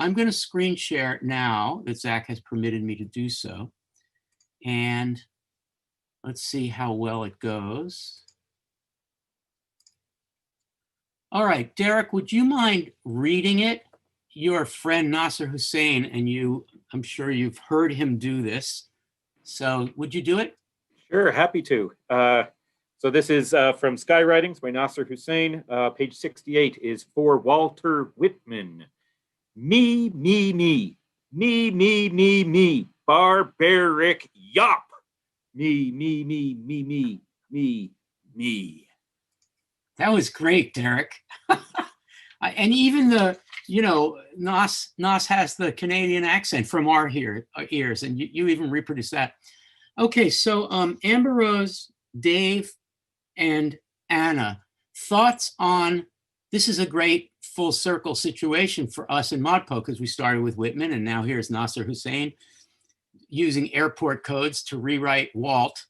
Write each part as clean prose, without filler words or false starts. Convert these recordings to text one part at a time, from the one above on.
I'm going to screen share now that Zach has permitted me to do so. And let's see how well it goes. All right, Derek, would you mind reading it? Your friend Nasser Hussain, and I'm sure you've heard him do this. So would you do it? Sure, happy to. So this is from Skywritings by Nasser Hussain. Page 68 is for Walter Whitman. Me, barbaric yop. Me. That was great, Derek. And even Nas has the Canadian accent from our ears, and you even reproduce that. Okay, so Amber Rose, Dave, and Anna, thoughts on, this is a great full circle situation for us in ModPo, because we started with Whitman, and now here's Nasser Hussain using airport codes to rewrite Walt.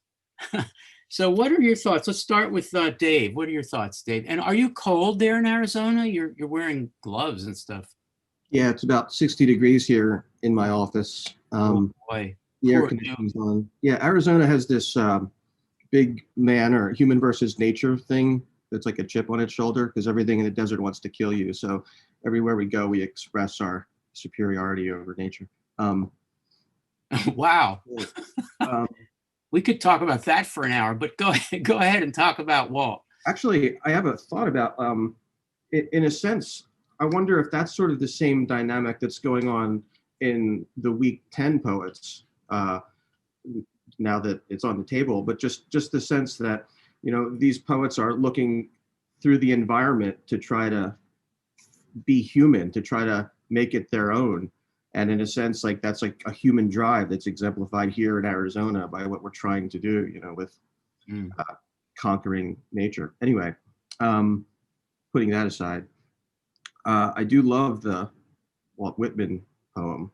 So what are your thoughts? Let's start with Dave. What are your thoughts, Dave? And are you cold there in Arizona? You're wearing gloves and stuff. Yeah, it's about 60 degrees here in my office. Oh boy. The air conditioning's on. Yeah, Arizona has this big man or human versus nature thing that's like a chip on its shoulder, because everything in the desert wants to kill you. So everywhere we go, we express our superiority over nature. Wow. We could talk about that for an hour, but go ahead and talk about Walt. Actually, I have a thought about, in a sense, I wonder if that's sort of the same dynamic that's going on in the Week 10 poets, now that it's on the table, but just the sense that, these poets are looking through the environment to try to be human, to try to make it their own. And in a sense, like that's like a human drive that's exemplified here in Arizona by what we're trying to do, with conquering nature. Anyway, putting that aside, I do love the Walt Whitman poem.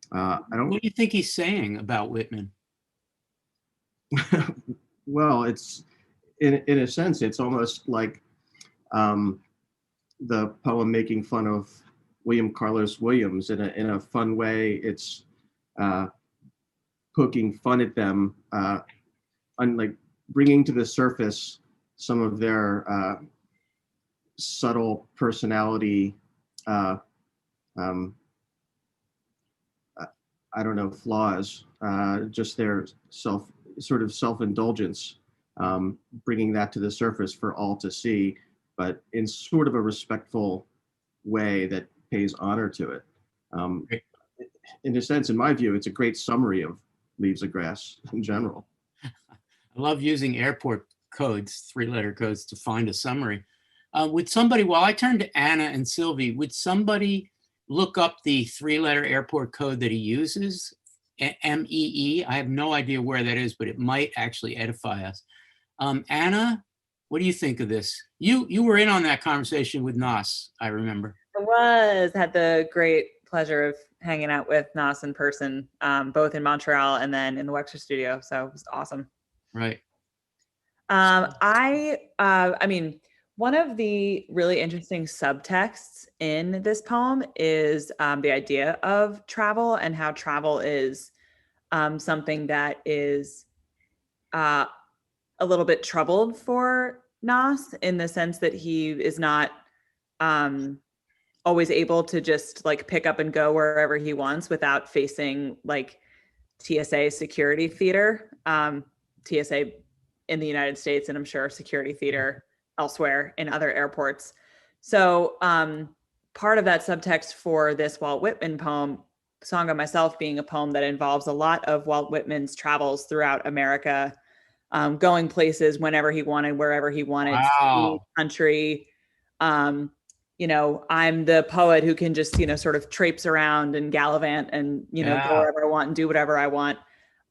What do you think he's saying about Whitman? Well, it's in a sense, it's almost like the poem making fun of William Carlos Williams in a fun way. It's poking fun at them, like bringing to the surface some of their subtle personality, flaws, just their self-indulgence, bringing that to the surface for all to see, but in sort of a respectful way that pays honor to it. In a sense, in my view, it's a great summary of Leaves of Grass in general. I love using airport codes, 3-letter codes, to find a summary. Would somebody, while I turn to Anna and Sylvie, would somebody look up the 3-letter airport code that he uses? MEE. I have no idea where that is, but it might actually edify us. Anna, what do you think of this? You were in on that conversation with Nas, I remember. I had the great pleasure of hanging out with Nas in person, both in Montreal and then in the Wexler studio. So it was awesome. Right. I mean, one of the really interesting subtexts in this poem is the idea of travel, and how travel is something that is a little bit troubled for Nas, in the sense that he is not always able to just like pick up and go wherever he wants without facing like TSA security theater, TSA in the United States, and I'm sure security theater elsewhere in other airports. So part of that subtext for this Walt Whitman poem, Song of Myself, being a poem that involves a lot of Walt Whitman's travels throughout America, going places whenever he wanted, wherever he wanted, wow. Country. I'm the poet who can just, sort of traipse around and gallivant and, go wherever I want and do whatever I want.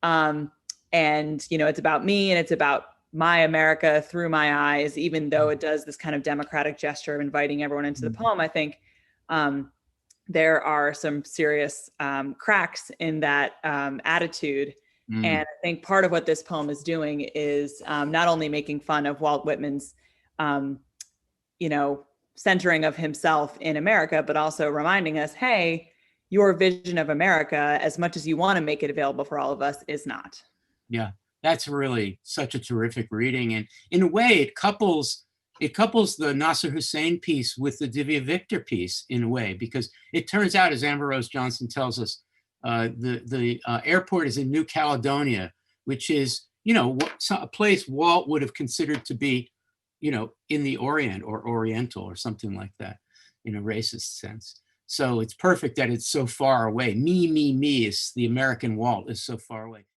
And, it's about me, and it's about my America through my eyes, even though it does this kind of democratic gesture of inviting everyone into the poem. I think there are some serious cracks in that attitude. And I think part of what this poem is doing is not only making fun of Walt Whitman's, centering of himself in America, but also reminding us, hey, your vision of America, as much as you want to make it available for all of us, is not. Yeah, that's really such a terrific reading. And in a way, it couples the Nasser Hussain piece with the Divya Victor piece in a way, because it turns out, as Amber Rose Johnson tells us, the airport is in New Caledonia, which is, a place Walt would have considered to be, in the Orient or Oriental or something like that, in a racist sense. So it's perfect that it's so far away. Me is the American Walt is so far away.